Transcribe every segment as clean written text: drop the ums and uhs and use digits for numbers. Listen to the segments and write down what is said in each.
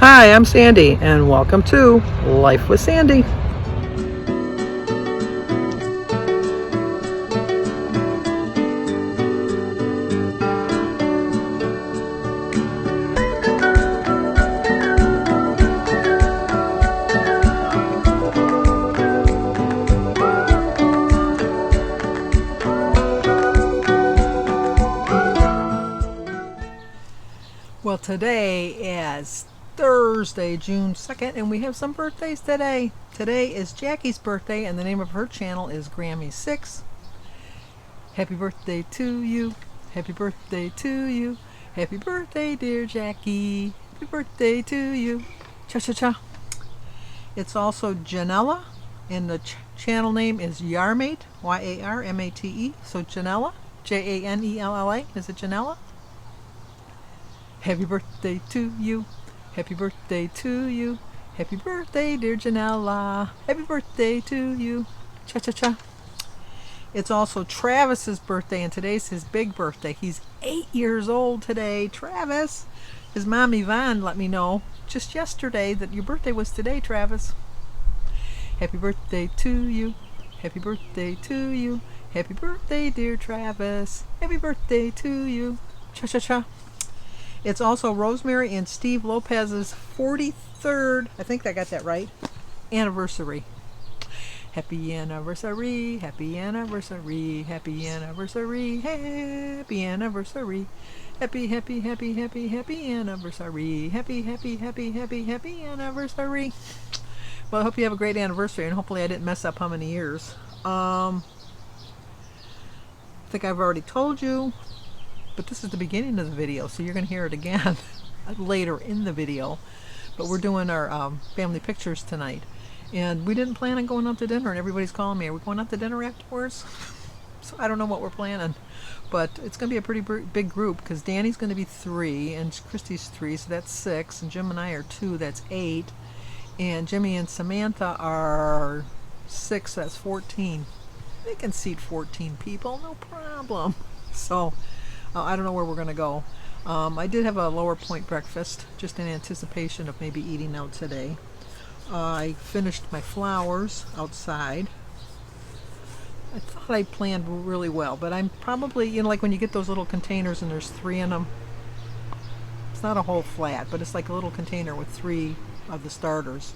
Hi, I'm Sandy, and welcome to Life with Sandy. Well, today is Thursday, June 2nd, and we have some birthdays today. Today is Jackie's birthday, and the name of her channel is Grammy6. Happy birthday to you. Happy birthday to you. Happy birthday, dear Jackie. Happy birthday to you. Cha-cha-cha. It's also Janella, and the channel name is Yarmate, Y-A-R-M-A-T-E. So Janella, J-A-N-E-L-L-A. Is it Janella? Happy birthday to you. Happy birthday to you. Happy birthday, dear Janella. Happy birthday to you. Cha-cha-cha. It's also Travis's birthday, and today's his big birthday. He's 8 years old today. Travis. His mom Yvonne let me know just yesterday that your birthday was today, Travis. Happy birthday to you. Happy birthday to you. Happy birthday, dear Travis. Happy birthday to you. Cha-cha-cha. It's also Rosemary and Steve Lopez's 43rd, I think I got that right, anniversary. Happy anniversary, happy anniversary, happy anniversary, happy anniversary. Happy, happy, happy, happy, happy anniversary. Happy, happy, happy, happy, happy anniversary. Well, I hope you have a great anniversary, and hopefully I didn't mess up how many years. I think I've already told you, but this is the beginning of the video, so you're going to hear it again later in the video. But we're doing our family pictures tonight, and we didn't plan on going out to dinner, and everybody's calling me, are we going out to dinner afterwards? So I don't know what we're planning, but it's going to be a pretty big group, because Danny's going to be 3, and Christy's 3, so that's 6, and Jim and I are 2, that's 8, and Jimmy and Samantha are 6, that's 14. They can seat 14 people, no problem. So I don't know where we're going to go. I did have a Lower Point breakfast, just in anticipation of maybe eating out today. I finished my flowers outside. I thought I planned really well, but I'm probably, like when you get those little containers and there's 3 in them. It's not a whole flat, but it's like a little container with 3 of the starters.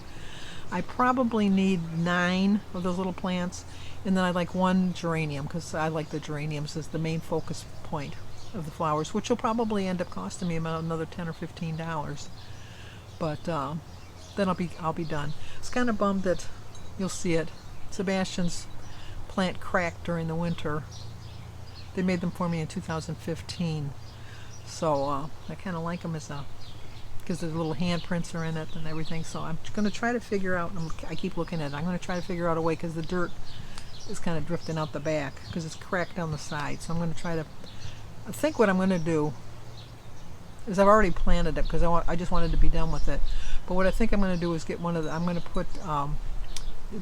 I probably need 9 of those little plants, and then I like 1 geranium, because I like the geraniums as the main focus point of the flowers, which will probably end up costing me about another $10 or $15. But then I'll be done. It's kind of bummed that you'll see it. Sebastian's plant cracked during the winter. They made them for me in 2015, so I kind of like them as because the little handprints are in it and everything. So I'm going to try to figure out. I keep looking at it. I'm going to try to figure out a way, because the dirt is kind of drifting out the back because it's cracked down the side. So I'm going to try to. I think what I'm going to do is I've already planted it because I just wanted to be done with it. But what I think I'm going to do is get one of the. I'm going to put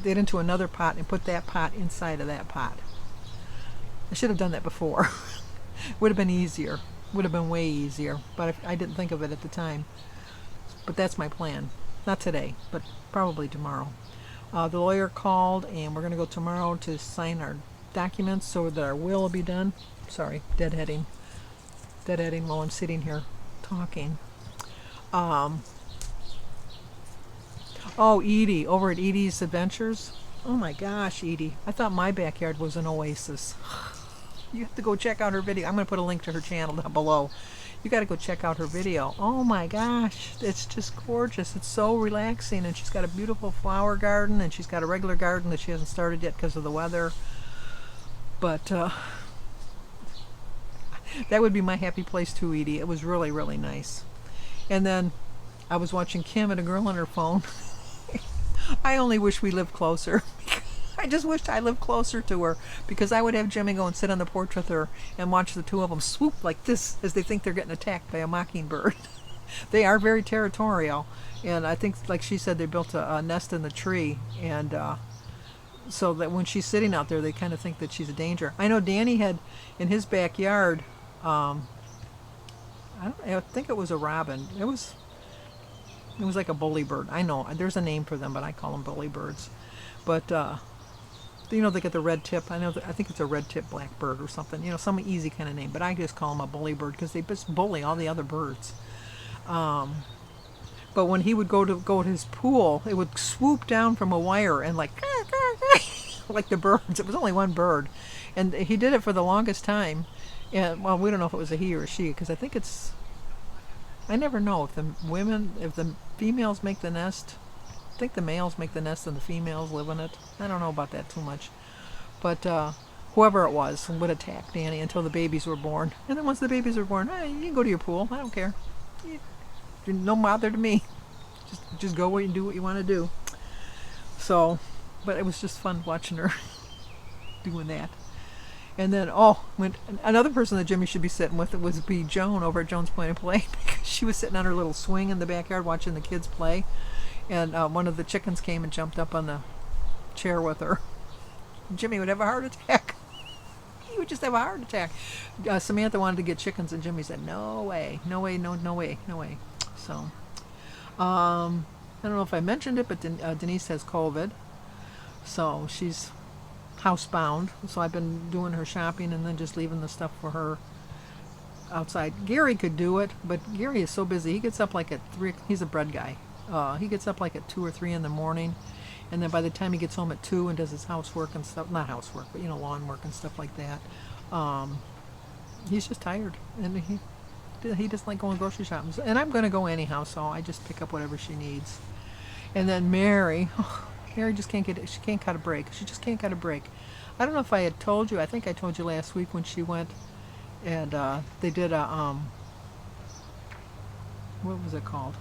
it into another pot and put that pot inside of that pot. I should have done that before. Would have been easier. Would have been way easier. But I didn't think of it at the time. But that's my plan. Not today, but probably tomorrow. The lawyer called, and we're going to go tomorrow to sign our documents so that our will be done. Sorry, deadheading while I'm sitting here talking. Oh, Edie, over at Edie's Adventures. Oh my gosh, Edie. I thought my backyard was an oasis. You have to go check out her video. I'm going to put a link to her channel down below. You got to go check out her video. Oh my gosh, it's just gorgeous. It's so relaxing, and she's got a beautiful flower garden, and she's got a regular garden that she hasn't started yet because of the weather. But that would be my happy place too, Edie. It was really, really nice. And then I was watching Kim and a girl on her phone. I only wish we lived closer. I just wished I lived closer to her, because I would have Jimmy go and sit on the porch with her and watch the 2 of them swoop like this as they think they're getting attacked by a mockingbird. They are very territorial, and I think, like she said, they built a nest in the tree, and so that when she's sitting out there, they kind of think that she's a danger. I know Danny had in his backyard, I think it was a robin. It was like a bully bird. I know there's a name for them, but I call them bully birds. But they get the red tip. I think it's a red tip blackbird or something. Some easy kind of name. But I just call them a bully bird because they just bully all the other birds. But when he would go to his pool, it would swoop down from a wire and like like the birds. It was only one bird, and he did it for the longest time. And well, we don't know if it was a he or a she because I think it's. I never know if the females make the nest. I think the males make the nest and the females live in it. I don't know about that too much, but whoever it was would attack Danny until the babies were born. And then once the babies were born, hey, you can go to your pool. I don't care. You're no bother to me. Just go and do what you want to do. So, but it was just fun watching her doing that. And then, when another person that Jimmy should be sitting with would be Joan over at Joan's Point of Play because she was sitting on her little swing in the backyard watching the kids play. And one of the chickens came and jumped up on the chair with her. Jimmy would have a heart attack. He would just have a heart attack. Samantha wanted to get chickens, and Jimmy said, no way, no way, no way, no way. So, I don't know if I mentioned it, but Denise has COVID. So she's housebound. So I've been doing her shopping and then just leaving the stuff for her outside. Gary could do it, but Gary is so busy. He gets up like at 3. He's a bread guy. He gets up like at 2 or 3 in the morning. And then by the time he gets home at 2 and does his housework and stuff, not housework, but lawn work and stuff like that, he's just tired. And he doesn't like going grocery shopping. And I'm going to go anyhow, so I just pick up whatever she needs. And then Mary just can't get it. She can't cut a break. She just can't cut a break. I don't know if I had told you. I think I told you last week when she went and they did a, what was it called?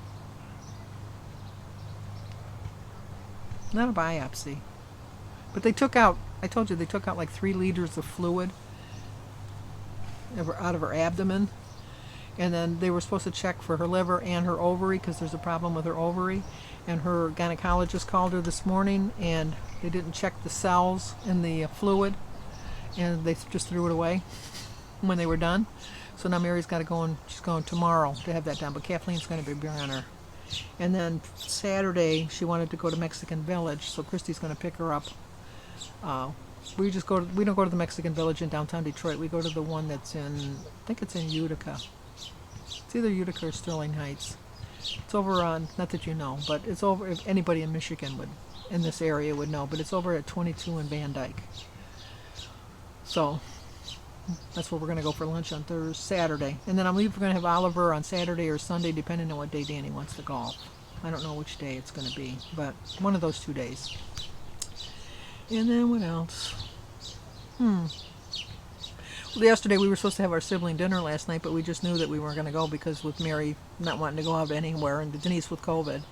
Not a biopsy. But they took out, I told you, they took out like 3 liters of fluid out of her abdomen. And then they were supposed to check for her liver and her ovary because there's a problem with her ovary. And her gynecologist called her this morning and they didn't check the cells in the fluid. And they just threw it away when they were done. So now Mary's got to go and she's going tomorrow to have that done. But Kathleen's going to be on her. And then Saturday she wanted to go to Mexican Village. So Christy's going to pick her up. We don't go to the Mexican Village in downtown Detroit. We go to the one that's I think it's in Utica. It's either Utica or Sterling Heights. It's over on, not that you know, but it's over, if anybody in Michigan in this area would know, but it's over at 22 in Van Dyke. So that's where we're going to go for lunch on Saturday. And then we're going to have Oliver on Saturday or Sunday, depending on what day Danny wants to golf. I don't know which day it's going to be, but one of those 2 days. And then what else? Well, yesterday we were supposed to have our sibling dinner last night, but we just knew that we weren't going to go because with Mary not wanting to go out anywhere and Denise with COVID.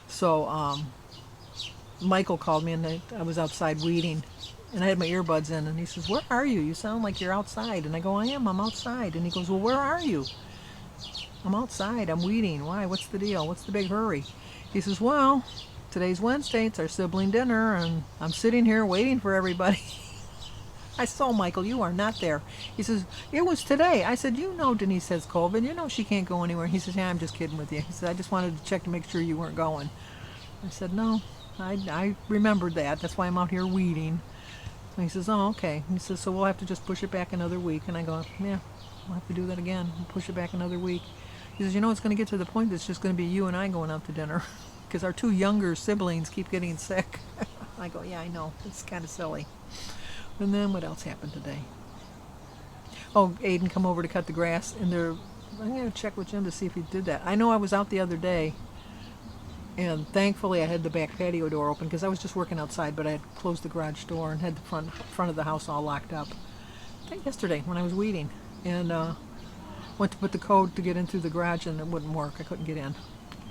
So Michael called me and I was outside weeding and I had my earbuds in and he says, where are you? You sound like you're outside. And I go, I'm outside. And he goes, well, where are you? I'm outside. I'm weeding. Why? What's the deal? What's the big hurry? He says, well, today's Wednesday. It's our sibling dinner and I'm sitting here waiting for everybody. I saw Michael, you are not there. He says, it was today. I said, Denise has COVID. You know she can't go anywhere. He says, yeah, I'm just kidding with you. He said, I just wanted to check to make sure you weren't going. I said, no, I remembered that. That's why I'm out here weeding. And he says, oh, okay. He says, so we'll have to just push it back another week. And I go, yeah, we'll have to do that again. We'll push it back another week. He says, it's going to get to the point that's just going to be you and I going out to dinner because our 2 younger siblings keep getting sick. I go, yeah, I know. It's kind of silly. And then what else happened today? Oh, Aiden come over to cut the grass, and I'm going to check with Jim to see if he did that. I know I was out the other day, and thankfully I had the back patio door open because I was just working outside, but I had closed the garage door and had the front of the house all locked up. I think yesterday when I was weeding, and went to put the code to get in through the garage, and it wouldn't work. I couldn't get in,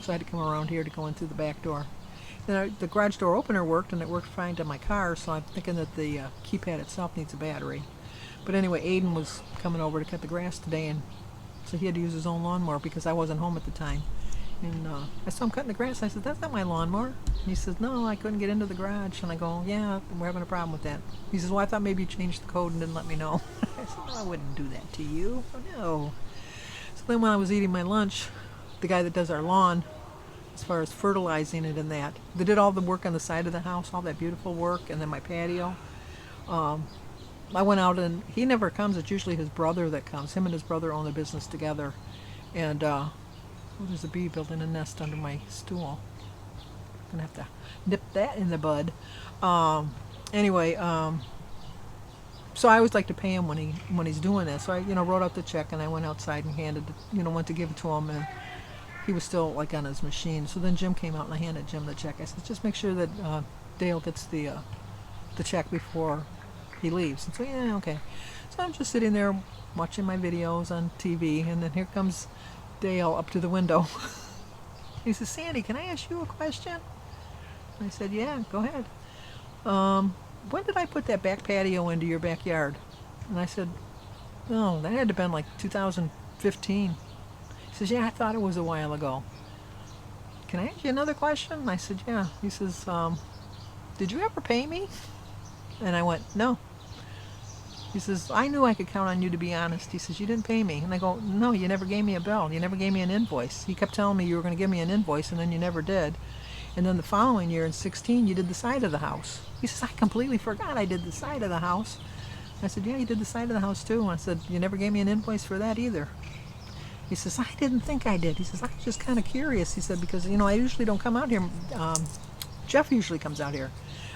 so I had to come around here to go in through the back door. Then the garage door opener worked, and it worked fine to my car, so I'm thinking that the keypad itself needs a battery. But anyway, Aiden was coming over to cut the grass today, and so he had to use his own lawnmower because I wasn't home at the time. And I saw him cutting the grass. I said, that's not my lawnmower. And he says, no, I couldn't get into the garage. And I go, yeah, we're having a problem with that. He says, well, I thought maybe you changed the code and didn't let me know. I said, no, I wouldn't do that to you. Oh, no. So then when I was eating my lunch, the guy that does our lawn as far as fertilizing it and that. They did all the work on the side of the house, all that beautiful work, and then my patio. I went out and he never comes. It's usually his brother that comes. Him and his brother own the business together. And oh, there's a bee building a nest under my stool. I'm gonna have to nip that in the bud. Anyway, so I always like to pay him when he's doing this. So I, wrote out the check and I went outside and handed, went to give it to him, and he was still like on his machine. So then Jim came out and I handed Jim the check. I said, just make sure that Dale gets the check before he leaves. And so yeah, okay. So I'm just sitting there watching my videos on TV, and then here comes Dale up to the window. He says, Sandy, can I ask you a question? I said, yeah, go ahead. When did I put that back patio into your backyard? And I said, oh, that had to have been like 2015. He says, yeah, I thought it was a while ago. Can I ask you another question? And I said, yeah. He says, did you ever pay me? And I went, no. He says, I knew I could count on you to be honest. He says, you didn't pay me. And I go, no, you never gave me a bill. You never gave me an invoice. He kept telling me you were going to give me an invoice, and then you never did. And then the following year in 16, you did the side of the house. He says, I completely forgot I did the side of the house. I said, yeah, you did the side of the house too. And I said, you never gave me an invoice for that either. He says, I didn't think I did. He says, I was just kind of curious. He said, because, I usually don't come out here. Jeff usually comes out here.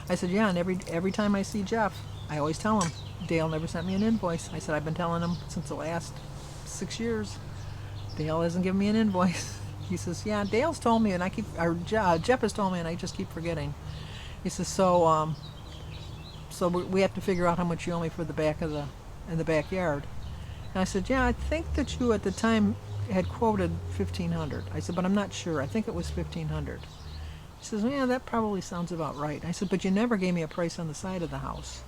I said, yeah, and every time I see Jeff, I always tell him, Dale never sent me an invoice. I said, I've been telling him since the last 6 years. Dale hasn't given me an invoice. He says, yeah, Dale's told me, and Jeff has told me, and I just keep forgetting. He says, so we have to figure out how much you owe me for the back of in the backyard. And I said, yeah, I think that you at the time had quoted $1,500. I said, but I'm not sure. I think it was $1,500. He says, yeah, that probably sounds about right. I said, but you never gave me a price on the side of the house.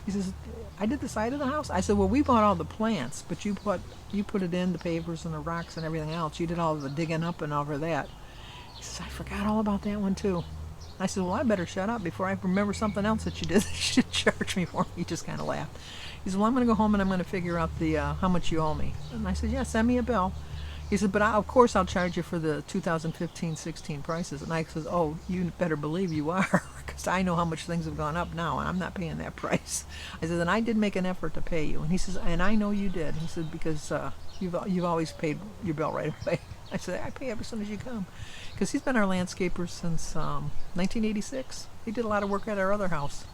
He says, I did the side of the house? I said, well, we bought all the plants, but you put it in, the pavers and the rocks and everything else. You did all the digging up and over that. He says, I forgot all about that one too. I said, well, I better shut up before I remember something else that you did that you should charge me for. He just kind of laughed. He said, well, I'm going to go home and I'm going to figure out how much you owe me. And I said, yeah, send me a bill. He said, but of course I'll charge you for the 2015-16 prices. And I said, oh, you better believe you are, because I know how much things have gone up now, and I'm not paying that price. I said, and I did make an effort to pay you. And he says, and I know you did. He said, because you've always paid your bill right away. I said, I pay as soon as you come. Because he's been our landscaper since 1986. He did a lot of work at our other house.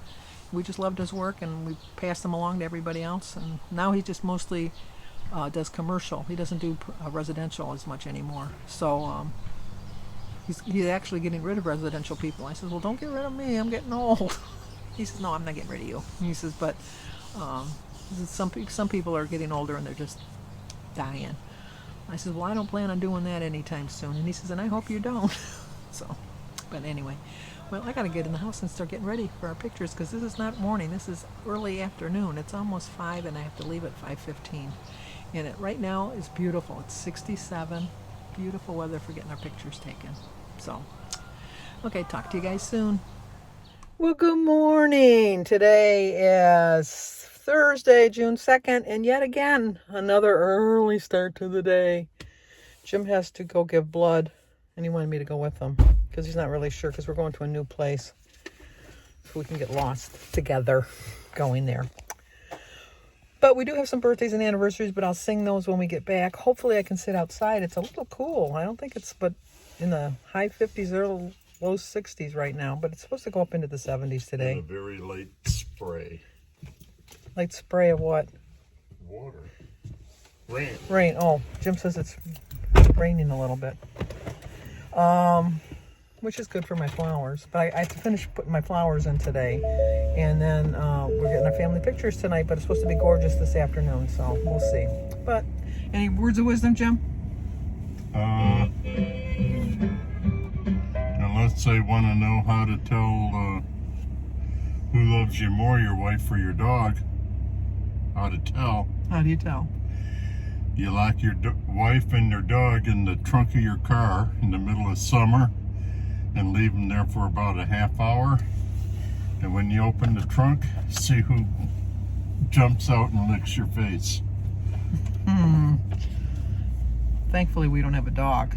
We just loved his work, and we passed him along to everybody else. And now he just mostly does commercial. He doesn't do residential as much anymore. So he's actually getting rid of residential people. I said, well, don't get rid of me. I'm getting old. He says, no, I'm not getting rid of you. He says, but some people are getting older and they're just dying. I said, well, I don't plan on doing that anytime soon. And he says, and I hope you don't. So, but anyway, well, I got to get in the house and start getting ready for our pictures, because this is not morning. This is early afternoon. It's almost 5, and I have to leave at 5:15. And it right now is beautiful. It's 67. Beautiful weather for getting our pictures taken. So, okay, talk to you guys soon. Well, good morning. Today is Thursday, June 2nd, and yet again, another early start to the day. Jim has to go give blood, and he wanted me to go with him because he's not really sure, because we're going to a new place, so we can get lost together going there. But we do have some birthdays and anniversaries, but I'll sing those when we get back. Hopefully I can sit outside. It's a little cool. I don't think it's but in the high 50s or low 60s right now, but it's supposed to go up into the 70s today. And a very light spray. Light spray of what? Water. Rain. Rain. Oh, Jim says it's raining a little bit. Which is good for my flowers. But I have to finish putting my flowers in today. And then we're getting our family pictures tonight, but it's supposed to be gorgeous this afternoon, so we'll see. But any words of wisdom, Jim? Unless I want to know how to tell who loves you more, your wife or your dog. How to tell. How do you tell? You lock your wife and your dog in the trunk of your car in the middle of summer and leave them there for about a half hour. And when you open the trunk, see who jumps out and licks your face. Thankfully, we don't have a dog.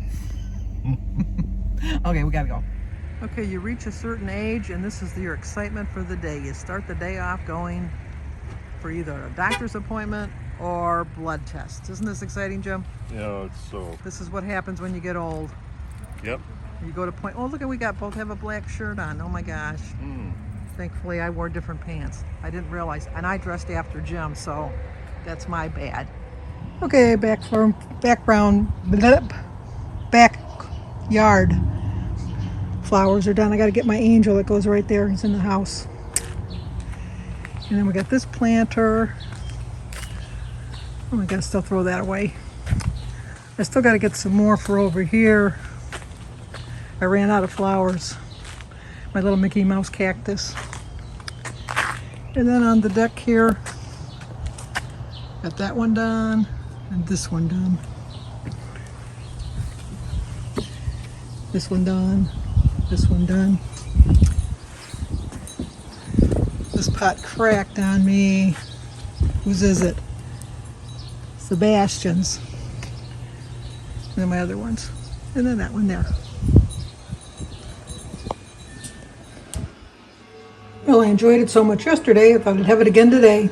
Okay, we gotta go. Okay, you reach a certain age and this is your excitement for the day. You start the day off going for either a doctor's appointment or blood tests. Isn't this exciting, Jim? Yeah, it's so. This is what happens when you get old. Yep. You go to point. Oh, look, we both have a black shirt on. Oh my gosh. Thankfully, I wore different pants. I didn't realize, and I dressed after Jim, so that's my bad. Okay, backyard flowers are done. I got to get my angel that goes right there. He's in the house. And then we got this planter. Oh, I gotta still throw that away. I still got to get some more for over here. I ran out of flowers. My little Mickey Mouse cactus. And then on the deck here, got that one done and this one done. This one done. This one done. This pot cracked on me. Whose is it? Sebastian's. And then my other ones. And then that one there. Well, I enjoyed it so much yesterday, I thought I'd have it again today.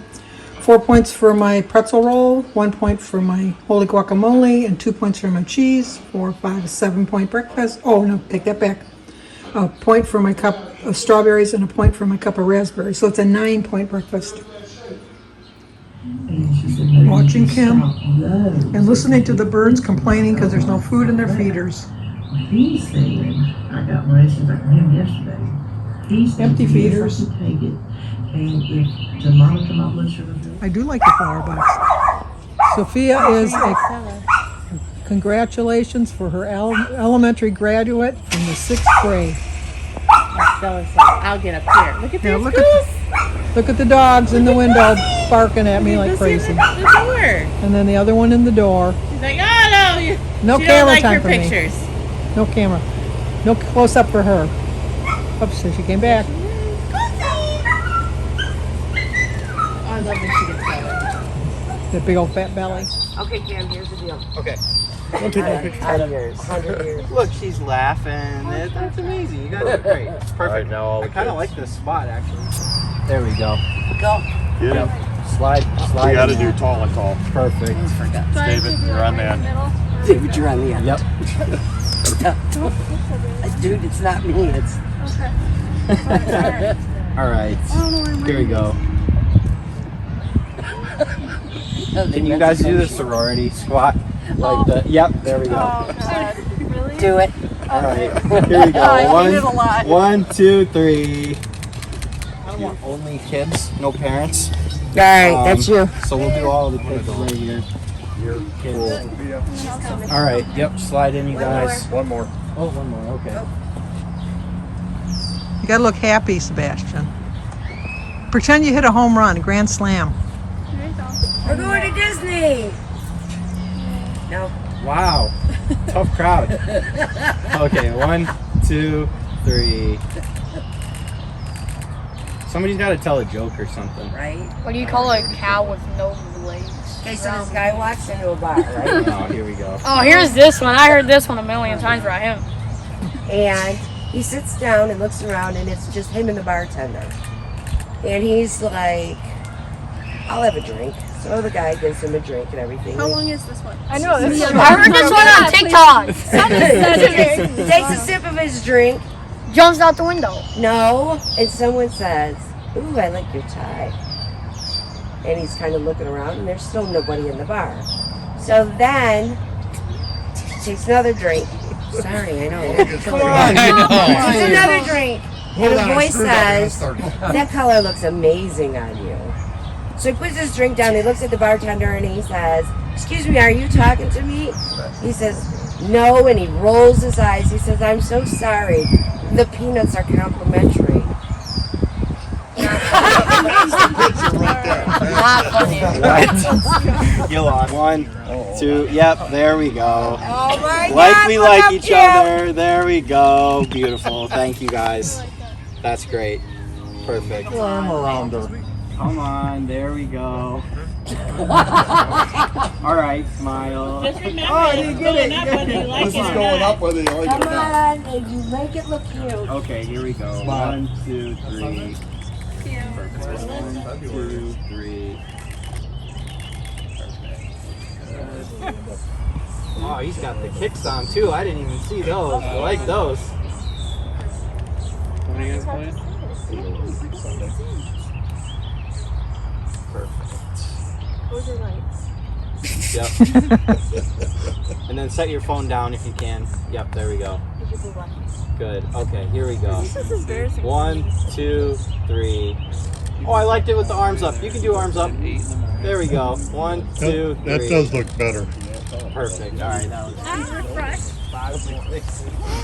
4 points for my pretzel roll, 1 point for my holy guacamole, and 2 points for my cheese. 4, 5, 7 point breakfast. Oh no, take that back. A point for my cup of strawberries and a point for my cup of raspberries. So it's a 9 point breakfast. Watching Kim and listening to the birds complaining because there's no food in their feeders. He's saying, I got rations like him yesterday. He's Empty feeders. Take it, and if to monitor my blood sugar. I do like the flower box. Sophia is a congratulations for her elementary graduate from the 6th grade. I'll get up here. Look at Yeah, this. look at the dogs in the window barking at me like crazy. The door. And then the other one in the door. She's like, oh no, No she camera don't like time your for me. pictures. No camera. No close up for her. Oops, so she came back. Oh, I love when she gets better. That big old fat belly. Okay, Cam, here's the deal. Okay. We'll take a picture. 100 years. 100 years. Look, she's laughing. That's amazing. You guys are great. It's perfect. Alright, now all the I kind of kids. like this spot, actually. There we go. Go. Get it. Slide. We gotta do tall and tall. Perfect. David, you're on that. David, you're on the end. Yep. Dude, it's not me. It's All right. Here we go. Can you guys do the sorority squat? Like the. Yep. There we go. do it. All right. Here we go. 1, 2, 3. Yeah, only kids, no parents. All right, that's you. So we'll do all the kids right here. Your kids. All right. Yep. Slide in, you guys. One more. Oh, one more. Okay. You gotta look happy, Sebastian. Pretend you hit a home run, a grand slam. We're going to Disney. No. Wow. Tough crowd. Okay. 1, 2, 3. Somebody's got to tell a joke or something. Right? What do you call a cow with no legs? Okay, so this guy walks into a bar, right? Oh, here we go. Oh, here's this one. I heard this one a million times by him. And he sits down and looks around, and it's just him and the bartender. And he's like, I'll have a drink. So the guy gives him a drink and everything. How long is this one? I know this. I heard this one on TikTok. Takes a sip of his drink. Jumps out the window. No, and someone says, ooh, I like your tie. And he's kind of looking around, and there's still nobody in the bar. So then, takes another drink. Sorry, I know. Come on. Takes another drink. And a voice says, that color looks amazing on you. So he puts his drink down, he looks at the bartender, and he says, excuse me, are you talking to me? He says, no, and he rolls his eyes. He says, I'm so sorry. The peanuts are complimentary. Not funny. What? You lost. 1, 2. Yep. There we go. Oh my Like God, we look like up, each Jim. other. There we go. Beautiful. Thank you guys. That's great. Perfect. Arm around her. Come on. There we go. All right, smile. Just remember, Oh, it's you get going it. up whether you like This it is or going not. up whether you like it Come or not. on, and you make it look cute. Okay, here we go. Smile. 1, 2, 3. Perfect. 1, 2, 3. Perfect. Oh, he's got the kicks on too. I didn't even see those. I like those. When are you guys playing? Perfect. Those are lights. Yep. And then set your phone down if you can. Yep, there we go. Good. Okay, here we go. This is embarrassing. 1, 2, 3. Oh, I liked it with the arms up. You can do arms up. There we go. 1, 2, 3. That does look better. Perfect. All right, that was. I'm refreshed.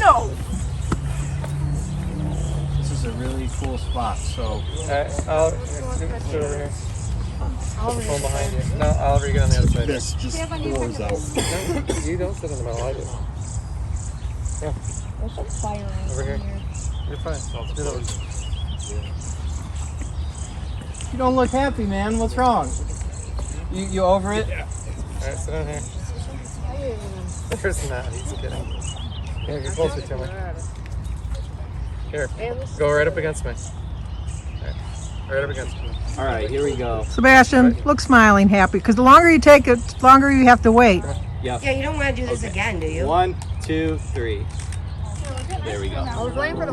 No. This is a really cool spot. So. I'll do it over here. Put the phone behind you. No, I'll get on the other side. This just pours out. No, you don't sit in the middle. I do. Yeah. Over here. You're fine. Get over. You don't look happy, man. What's wrong? You over it? Yeah. All right, sit down here. There's not. He's kidding. Here, get closer to me. Here. Go right up against me. Right up against me. All right, here we go. Sebastian, look smiling, happy, because the longer you take it, the longer you have to wait. Yep. Yeah, you don't want to do this again, do you? 1, 2, 3. There we go. I was waiting for the